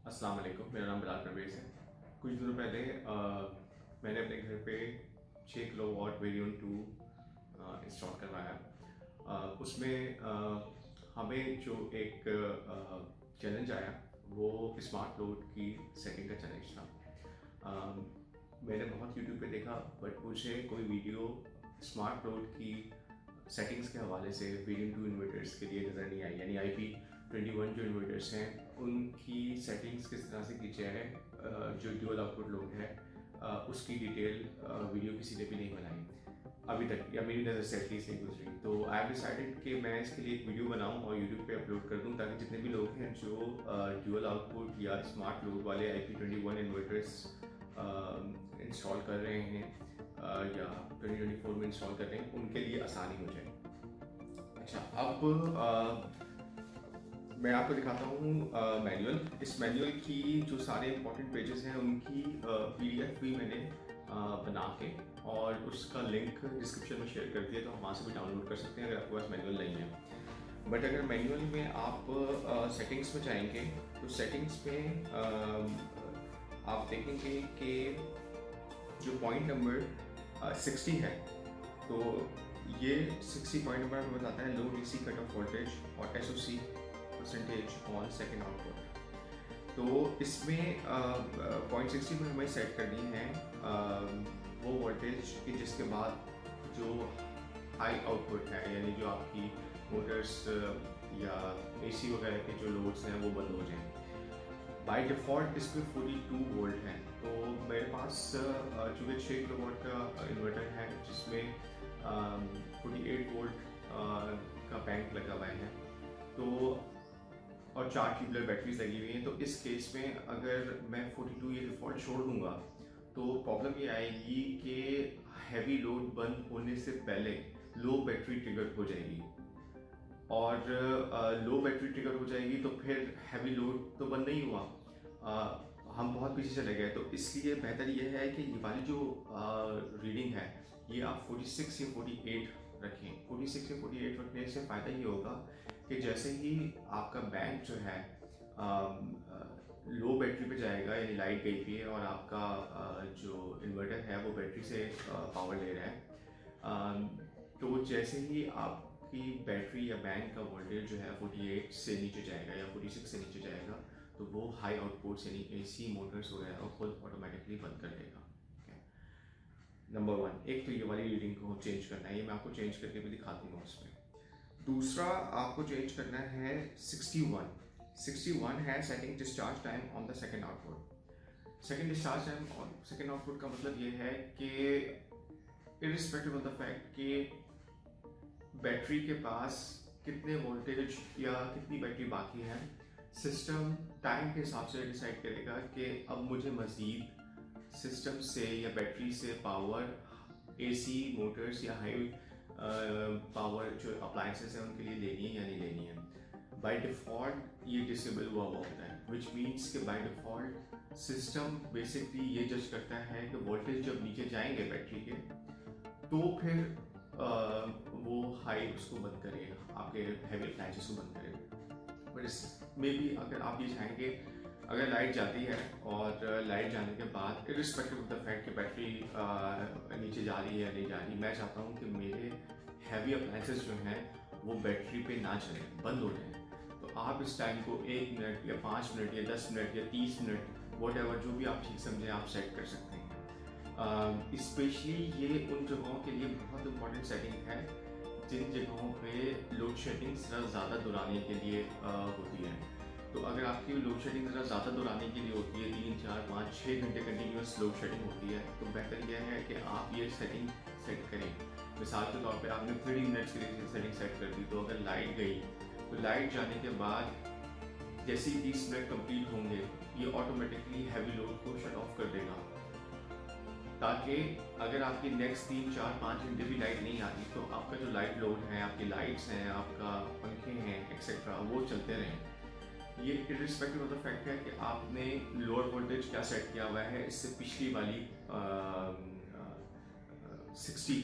अस्सलाम वालेकुम, मेरा नाम बिलाल परवेज़ है। कुछ दिनों पहले मैंने अपने घर पे 6 किलो वाट वेरिएंट 2 इंस्टॉल करवाया। उसमें हमें जो एक चैलेंज आया वो स्मार्ट लोड की सेटिंग का चैलेंज था। मैंने बहुत यूट्यूब पे देखा बट मुझे कोई वीडियो स्मार्ट लोड की सेटिंग्स के हवाले से वेरिएंट 2 इन्वर्टर्स के लिए नज़र नहीं आई। यानी IP21 जो इन्वर्टर्स हैं उनकी सेटिंग्स किस तरह से की जाए, जो ड्यूअल आउटपुट लोड है उसकी डिटेल वीडियो किसी ने भी नहीं बनाई अभी तक, या मेरी नज़र से एटलीस्ट नहीं गुजरी। तो आई हैव डिसाइडेड कि मैं इसके लिए एक वीडियो बनाऊं और यूट्यूब पे अपलोड कर दूं ताकि जितने भी लोग हैं जो ड्यूअल आउटपुट या स्मार्ट लोड वाले IP21 इन्वर्टर्स इंस्टॉल कर रहे हैं या 2024 में इंस्टॉल कर रहे हैं उनके लिए आसानी हो जाए। अच्छा, अब मैं आपको दिखाता हूँ मैनुअल। इस मैनुअल की जो सारे इंपॉर्टेंट पेजेस हैं उनकी PDF भी मैंने बना के और उसका लिंक डिस्क्रिप्शन में शेयर कर दिया, तो आप वहाँ से भी डाउनलोड कर सकते हैं अगर आपके पास मैनुअल नहीं है। बट अगर मैनुअल में आप सेटिंग्स में जाएंगे तो सेटिंग्स में आप देखेंगे कि जो पॉइंट नंबर 60 है, तो ये 60 पॉइंट नंबर हमें बताता है लो DC कट ऑफ वोल्टेज और SOC percentage on second output. तो इसमें पॉइंट 60 में हमें सेट करनी है वो वोल्टेज कि जिसके बाद जो हाई आउटपुट है, यानी जो आपकी मोटर्स या AC वगैरह के जो लोड्स हैं वो बंद हो जाएं। बाय डिफ़ॉल्ट इस पर 42 वोल्ट है, तो मेरे पास चूँकि 6 किलोवाट का इन्वर्टर है जिसमें 48 वोल्ट का बैंक लगा हुआ है, तो और 4 ट्यूबलर बैटरीज लगी हुई हैं, तो इस केस में अगर मैं 42 ये डिफ़ॉल्ट छोड़ दूंगा तो प्रॉब्लम ये आएगी कि हैवी लोड बंद होने से पहले लो बैटरी ट्रिगर हो जाएगी, और लो बैटरी ट्रिगर हो जाएगी तो फिर हैवी लोड तो बंद नहीं हुआ, हम बहुत पीछे चले गए। तो इसलिए बेहतर ये है कि ये वाली जो रीडिंग है ये आप 46 या 48 रखें। 46 या 48 रखने से फ़ायदा ये होगा कि जैसे ही आपका बैंक जो है लो बैटरी पे जाएगा, यानी लाइट गई हुई है और आपका जो इन्वर्टर है वो बैटरी से पावर ले रहा है, तो जैसे ही आपकी बैटरी या बैंक का वोल्टेज जो है 48 से नीचे जाएगा या 46 से नीचे जाएगा, तो वो हाई आउटपुट्स यानी AC मोटर्स वगैरह को खुद ऑटोमेटिकली बंद कर देगा। नंबर 1, एक तो ये वाली रीडिंग को चेंज करना है, ये मैं आपको चेंज करके भी दिखाती हूँ उसमें। दूसरा आपको चेंज करना है 61 है setting discharge time on the second output. Second discharge time on second output का मतलब ये है कि इरिस्पेक्टिव ऑफ द फैक्ट कि बैटरी के पास कितने वोल्टेज या कितनी बैटरी बाकी है, सिस्टम टाइम के हिसाब से डिसाइड करेगा कि अब मुझे मज़ीद सिस्टम से या बैटरी से पावर AC मोटर्स या हाई पावर जो अप्लायंसेस हैं उनके लिए लेनी है या नहीं लेनी है। बाय डिफ़ॉल्ट ये डिसेबल हुआ होता है, विच मीन्स कि बाय डिफ़ॉल्ट सिस्टम बेसिकली ये जज करता है कि वोल्टेज जब नीचे जाएंगे बैटरी के तो फिर वो हाई उसको बंद करे, आपके हैवी अप्लायंसेस को बंद करे। बट इसमें भी अगर आप ये चाहेंगे, अगर लाइट जाती है और लाइट जाने के बाद इरिस्पेक्टिव ऑफ द फैक्ट कि बैटरी नीचे जा रही है या नहीं जा रही, मैं चाहता हूँ कि मेरे हैवी अप्लायंसेस जो हैं वो बैटरी पे ना चलें, बंद हो जाएं। तो आप इस टाइम को 1 मिनट या 5 मिनट या 10 मिनट या 30 मिनट व्हाटएवर जो भी आप ठीक समझें आप सेट कर सकते हैं। स्पेशली ये उन जगहों के लिए बहुत इंपॉर्टेंट सेटिंग है जिन जगहों पे लोड शेडिंग ज़्यादा दोहराने के लिए होती है। तो अगर आपकी लोड शेडिंग ज़्यादा दोहराने के लिए होती है, 3, 4, 5, 6 घंटे कंटिन्यूस लोड शेडिंग होती है, तो बेहतर यह है कि आप ये सेटिंग सेट करें। मिसाल के तौर पे आपने 30 मिनट्स के लिए सेटिंग सेट कर दी, तो अगर लाइट गई तो लाइट जाने के बाद जैसे ही 30 मिनट कंप्लीट होंगे ये ऑटोमेटिकली हैवी लोड को शट ऑफ कर देगा, ताकि अगर आपकी नेक्स्ट 3, 4, 5 घंटे भी लाइट नहीं आती तो आपका जो लाइट लोड है, आपकी लाइट्स हैं, आपका पंखे हैं एक्सेट्रा, वो चलते रहें। ये इरिस्पेक्टिव ऑफ द फैक्ट है कि आपने लोअर वोल्टेज क्या सेट किया हुआ है, इससे पिछली वाली 60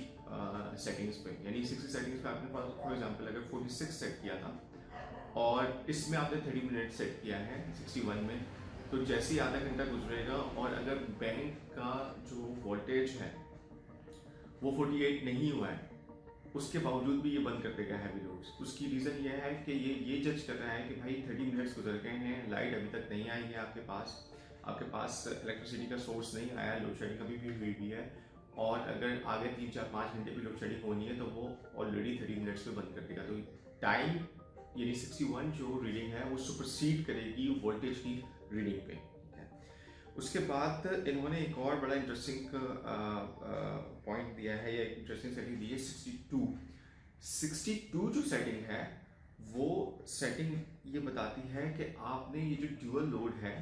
सेटिंग्स पे, यानी 60 सेटिंग्स पे आपने फॉर एग्जांपल अगर 46 सेट किया था और इसमें आपने 30 मिनट सेट किया है 61 में, तो जैसे ही आधा घंटा गुजरेगा और अगर बैंक का जो वोल्टेज है वो 48 नहीं हुआ है, उसके बावजूद भी ये बंद कर देगा हैवी लोड्स। उसकी रीज़न ये है कि ये जज कर रहा है कि भाई 30 मिनट्स गुजर गए हैं, लाइट अभी तक नहीं आई है आपके पास इलेक्ट्रिसिटी का सोर्स नहीं आया, लोड शेडिंग कभी भी हुई है, और अगर आगे 3, 4, 5 घंटे भी लोड शेडिंग होनी है तो वो ऑलरेडी 30 मिनट्स में बंद कर देगा। तो टाइम यानी 61 जो रीडिंग है वो सुपरसीड करेगी वोल्टेज की रीडिंग पे। उसके बाद इन्होंने एक और बड़ा इंटरेस्टिंग पॉइंट दिया है, या एक इंटरेस्टिंग सेटिंग दी है 62 जो सेटिंग है वो सेटिंग ये बताती है कि आपने ये जो ड्यूअल लोड है,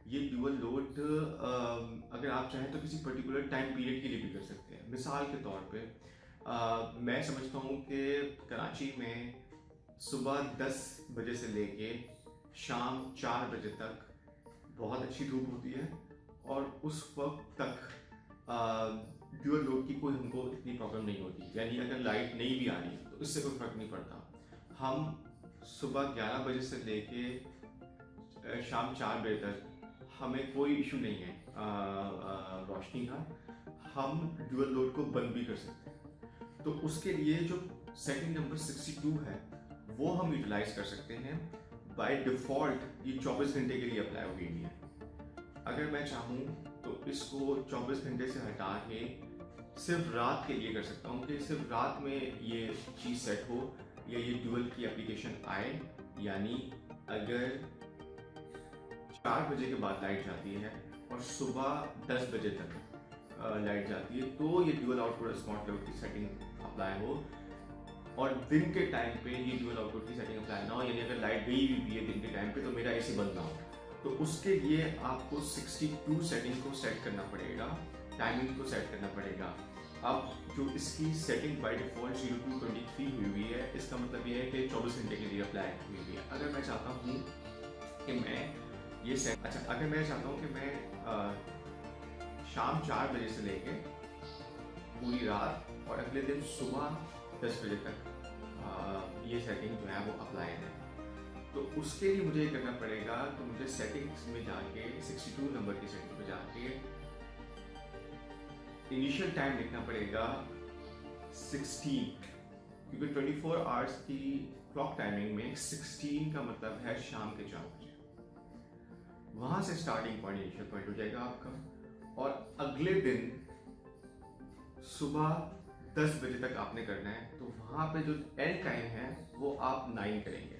ये ड्यूअल लोड अगर आप चाहें तो किसी पर्टिकुलर टाइम पीरियड के लिए भी कर सकते हैं। मिसाल के तौर पे मैं समझता हूँ कि कराची में सुबह 10 बजे से लेके शाम 4 बजे तक बहुत अच्छी धूप होती है, और उस वक्त तक ड्यूअल लोड की कोई हमको इतनी प्रॉब्लम नहीं होती, यानी अगर लाइट नहीं भी आ रही तो इससे कोई फ़र्क नहीं पड़ता। हम सुबह 11 बजे से लेके शाम 4 बजे तक हमें कोई इशू नहीं है रोशनी का, हम ड्यूअल लोड को बंद भी कर सकते हैं। तो उसके लिए जो सेटिंग नंबर 62 है वो हम यूटिलाइज कर सकते हैं। बाय डिफ़ॉल्ट ये 24 घंटे के लिए अप्लाई हुई हुई है। अगर मैं चाहूँ तो इसको 24 घंटे से हटा के सिर्फ रात के लिए कर सकता हूँ कि सिर्फ रात में ये चीज़ सेट हो या ये ड्यूअल की एप्लीकेशन आए, यानी अगर 4 बजे के बाद लाइट जाती है और सुबह 10 बजे तक लाइट जाती है तो ये ड्यूअल आउटपुट स्मार्ट लोड की सेटिंग अप्लाई हो, और दिन के टाइम पे ये ड्यूअल आउटपुट की सेटिंग अप्लाई ना हो, यानी अगर लाइट गई भी है दिन के टाइम पे तो मेरा एसी बंद ना हो। तो उसके लिए आपको 62 सेटिंग को सेट करना पड़ेगा, टाइमिंग को सेट करना पड़ेगा। अब जो इसकी सेटिंग बाय डिफ़ॉल्ट 0223 हुई है, इसका मतलब ये है कि 24 घंटे के लिए अप्लाई हुई हुई है। अगर मैं चाहता हूँ कि मैं ये सेट अगर मैं चाहता हूँ कि मैं शाम 4 बजे से लेके पूरी रात और अगले दिन सुबह 10 बजे तक ये सेटिंग जो है वो अप्लाई है, तो उसके लिए मुझे करना पड़ेगा कि मुझे सेटिंग्स में जाके 62 नंबर की सेटिंग में जाके इनिशियल टाइम लिखना पड़ेगा 16, क्योंकि 24 आवर्स की क्लॉक टाइमिंग में 16 का मतलब है शाम के 4 बजे। वहां से स्टार्टिंग पॉइंट इनिशियल पॉइंट हो जाएगा आपका, और अगले दिन सुबह 10 बजे तक आपने करना है, तो वहां पे जो एंड टाइम है वो आप 9 करेंगे।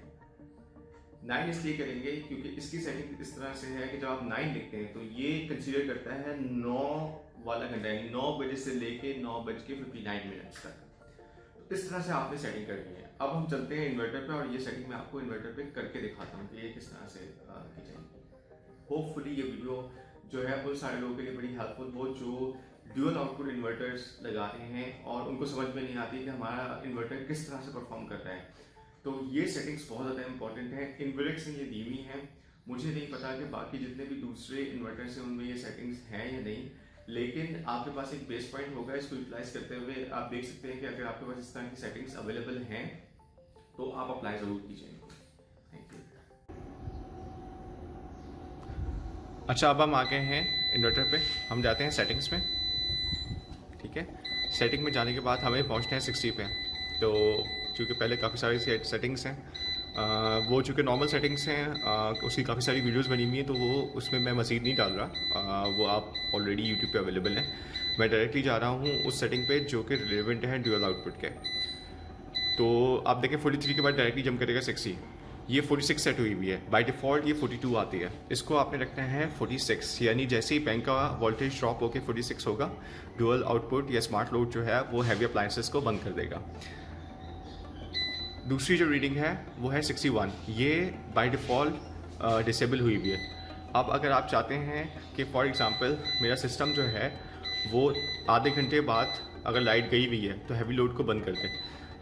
9 इसलिए करेंगे क्योंकि इसकी सेटिंग इस तरह से है कि जब आप 9 लिखते हैं तो ये कंसीडर करता है 9 वाला घंटा, यानी 9 बजे से लेके 9:59 तक। तो इस तरह से आपने सेटिंग करनी है। अब हम चलते हैं इन्वर्टर पे, और ये सेटिंग मैं आपको इन्वर्टर पे करके दिखाता हूँ कि ये किस तरह से की जाएगी। होपफुली ये वीडियो जो है बहुत सारे लोगों के लिए बड़ी हेल्पफुल हो जो ड्यूअल आउटपुट इन्वर्टर्स लगा रहे हैं और उनको समझ में नहीं आती कि हमारा इन्वर्टर किस तरह से परफॉर्म कर रहा है। तो ये सेटिंग्स बहुत ज़्यादा इंपॉर्टेंट है। इन्वर्टेक्स ने ये दी हुई हैं, मुझे नहीं पता कि बाकी जितने भी दूसरे इन्वर्टर्स हैं उनमें ये सेटिंग्स हैं या नहीं, लेकिन आपके पास एक बेस पॉइंट होगा। इसको यूटिलाइज करते हुए आप देख सकते हैं कि अगर आपके पास इस तरह की सेटिंग्स अवेलेबल हैं तो आप अप्लाई ज़रूर कीजिए। Thank you. अच्छा, अब हम आ गए हैं इन्वर्टर पे, हम जाते हैं सेटिंग्स में। ठीक है, सेटिंग में जाने के बाद हमें पहुंचना है 60 पे। तो चूँकि पहले काफ़ी सारी सेटिंग्स हैं, वो चूँकि नॉर्मल सेटिंग्स हैं, उसकी काफ़ी सारी वीडियोस बनी हुई हैं, तो वो उसमें मैं मज़ीद नहीं डाल रहा, वो आप ऑलरेडी यूट्यूब पे अवेलेबल हैं। मैं डायरेक्टली जा रहा हूँ उस सेटिंग पे जो कि रिलेवेंट है ड्यूअल आउटपुट के। तो आप देखें 43 के बाद डायरेक्टली जंप करेगा 60। ये 46 सेट हुई हुई है, बाय डिफ़ॉल्ट ये 42 आती है। इसको आपने रखना है 46, यानी जैसे ही बैंक का वोल्टेज ड्रॉप होकर 46 होगा, ड्यूअल आउटपुट या स्मार्ट लोड जो है वो हैवी अप्लायंसेस को बंद कर देगा। दूसरी जो रीडिंग है वो है 61, ये बाय डिफ़ॉल्ट डिसेबल हुई हुई है। अब अगर आप चाहते हैं कि फॉर एग्ज़ाम्पल मेरा सिस्टम जो है वो आधे घंटे बाद अगर लाइट गई हुई है तो हैवी लोड को बंद कर दें,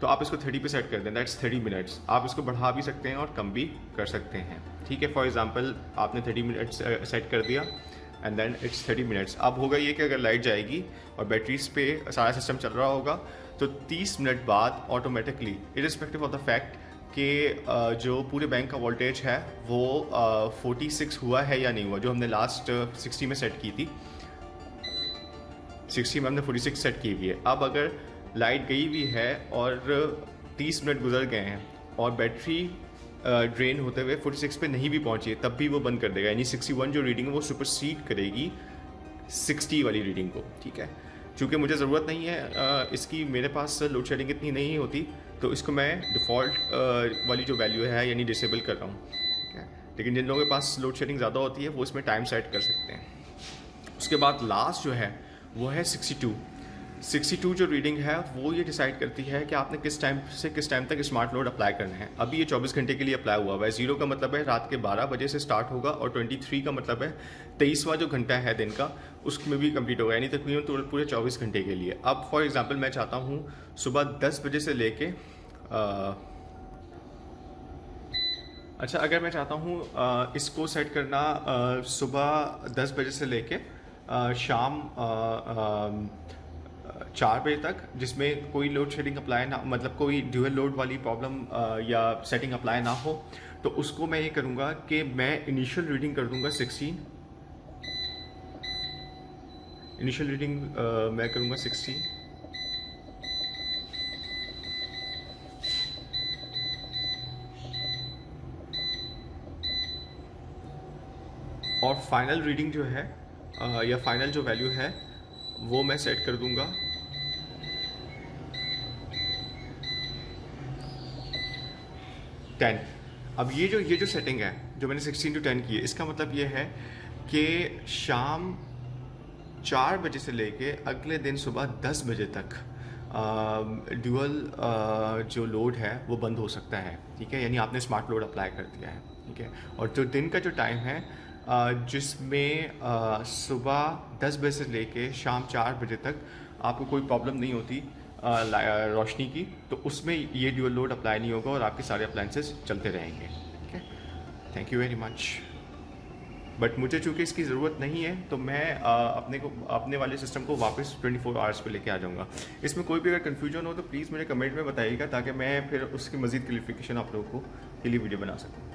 तो आप इसको 30 पे सेट कर दें, दैट्स 30 मिनट्स। आप इसको बढ़ा भी सकते हैं और कम भी कर सकते हैं। ठीक है, फॉर एग्ज़ाम्पल आपने 30 मिनट्स सेट कर दिया एंड देन इट्स 30 मिनट्स। अब होगा ये कि अगर लाइट जाएगी और बैटरीज पे सारा सिस्टम चल रहा होगा तो 30 मिनट बाद automatically irrespective of the fact कि जो पूरे बैंक का वोल्टेज है वो 46 हुआ है या नहीं हुआ, जो हमने लास्ट 60 में सेट की थी। 60 में हमने 46 सेट की हुई है। अब अगर लाइट गई भी है और 30 मिनट गुजर गए हैं और बैटरी ड्रेन होते हुए 46 पे नहीं भी पहुंची तब भी वो बंद कर देगा, यानी 61 जो रीडिंग है वो सुपरसीड करेगी 60 वाली रीडिंग को। ठीक है, चूँकि मुझे ज़रूरत नहीं है इसकी, मेरे पास लोड शेडिंग इतनी नहीं होती, तो इसको मैं डिफ़ॉल्ट वाली जो वैल्यू है यानी डिसेबल कर रहा हूँ। ठीक है, लेकिन जिन लोगों के पास लोड शेडिंग ज़्यादा होती है वो इसमें टाइम सेट कर सकते हैं। उसके बाद लास्ट जो है वो है 62 जो रीडिंग है वो ये डिसाइड करती है कि आपने किस टाइम से किस टाइम तक स्मार्ट लोड अप्लाई करना है। अभी ये 24 घंटे के लिए अप्लाई हुआ है। 0 का मतलब है रात के 12 बजे से स्टार्ट होगा और 23 का मतलब है 23वां जो घंटा है दिन का उसमें भी कंप्लीट होगा, यानी तकरीबन पूरे 24 घंटे के लिए। अब फॉर एग्जांपल मैं चाहता हूँ सुबह 10 बजे से लेके अच्छा, अगर मैं चाहता हूँ इसको सेट करना सुबह 10 बजे से लेके शाम 4 बजे तक, जिसमें कोई लोड शेडिंग अप्लाई ना, मतलब कोई ड्यूअल लोड वाली प्रॉब्लम या सेटिंग अप्लाई ना हो, तो उसको मैं ये करूँगा कि मैं इनिशियल रीडिंग कर दूँगा 16। इनिशियल रीडिंग मैं करूँगा 16 और फाइनल रीडिंग जो है या फाइनल जो वैल्यू है वो मैं सेट कर दूँगा 10। अब ये जो सेटिंग है जो मैंने 16 to 10 की है, इसका मतलब ये है कि शाम 4 बजे से लेके अगले दिन सुबह 10 बजे तक ड्यूअल जो लोड है वो बंद हो सकता है। ठीक है, यानी आपने स्मार्ट लोड अप्लाई कर दिया है। ठीक है, और जो दिन का जो टाइम है जिसमें सुबह 10 बजे से लेके शाम 4 बजे तक आपको कोई प्रॉब्लम नहीं होती रोशनी की, तो उसमें ये ड्यूअल लोड अप्लाई नहीं होगा और आपके सारे अप्लायंसेस चलते रहेंगे। ठीक है, thank you very much. But मुझे चूँकि इसकी ज़रूरत नहीं है तो मैं अपने वाले सिस्टम को वापस 24 आवर्स पे लेके आ जाऊँगा। इसमें कोई भी अगर कन्फ्यूजन हो तो प्लीज़ मुझे कमेंट में बताइएगा, ताकि मैं फिर उसकी मज़ीद क्लियरिफिकेशन आप लोगों के लिए वीडियो बना सकूँ।